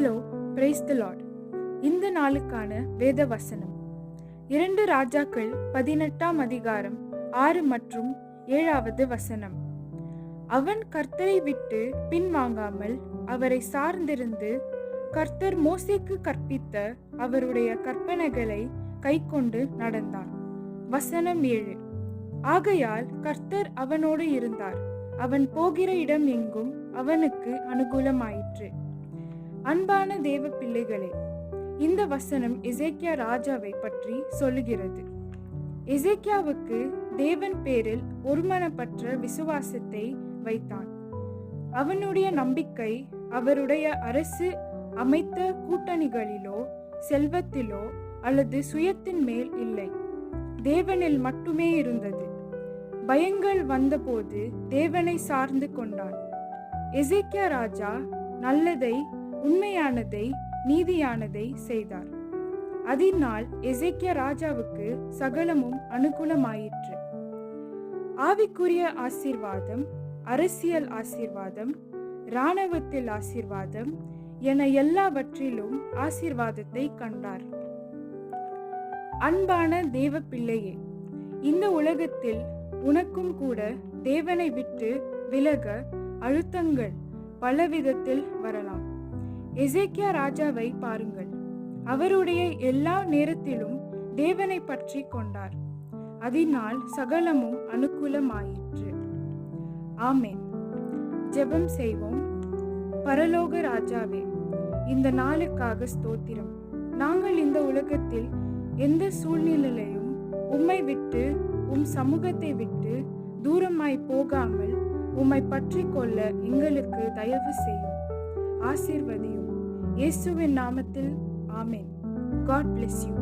Hello, praise the Lord. இந்த நாளுக்கான வேத வசனம் 2 ராஜாக்கள் 18ஆம் அதிகாரம் 6 மற்றும் 7வது வசனம். அவன் கர்த்தரை விட்டு பின்வாங்காமல் அவரை சார்ந்திருந்து கர்த்தர் மோசேக்கு கற்பித்த அவருடைய கற்பனைகளை கைக்கொண்டு நடந்தான். வசனம் 7. ஆகையால் கர்த்தர் அவனோடு இருந்தார், அவன் போகிற இடம் எங்கும் அவனுக்கு அனுகூலமாயிற்று. அன்பான தேவ பிள்ளைகளே, இந்த வசனம் எசேக்கியா ராஜாவை பற்றி சொல்லுகிறது. எசேக்கியாவுக்கு தேவன் பேரில் ஒருமனப்பற்ற விசுவாசத்தை வைத்தான். அவனுடைய நம்பிக்கை அவருடைய அரசு அமைத்த கூட்டணிகளிலோ செல்வத்திலோ அல்லது சுயத்தின் மேல் இல்லை, தேவனில் மட்டுமே இருந்தது. பயங்கள் வந்தபோது தேவனை சார்ந்து கொண்டான். எசேக்கியா ராஜா நல்லதை, உண்மையானதை, நீதியானதை செய்தார். அதனால் எசேக்கியா ராஜாவுக்கு சகலமும் அனுகூலமாயிற்று. ஆவிக்குரிய ஆசீர்வாதம், அரசியல் ஆசீர்வாதம், இராணுவத்தில் ஆசீர்வாதம் என எல்லாவற்றிலும் ஆசீர்வாதத்தை கண்டார். அன்பான தேவ பிள்ளையே, இந்த உலகத்தில் உனக்கும் கூட தேவனை விட்டு விலக அழுத்தங்கள் பலவிதத்தில் வரலாம். எசேக்கியா ராஜாவை பாருங்கள். அவருடைய எல்லா நேரத்திலும் தேவனை பற்றி கொண்டார். அதனால் சகலமும் அனுகூலமாயிற்று. ஆமென். ஜெபம் செய்வோம். பரலோக ராஜாவே, இந்த நாளுக்காக ஸ்தோத்திரம். நாங்கள் இந்த உலகத்தில் எந்த சூழ்நிலையிலும் உம்மை விட்டு, உம் சமூகத்தை விட்டு தூரமாய் போகாமல் உம்மை பற்றி கொள்ள எங்களுக்கு தயவு செய்யும். ஆசீர்வதியும். இயேசுவின் நாமத்தில் ஆமென். God bless you.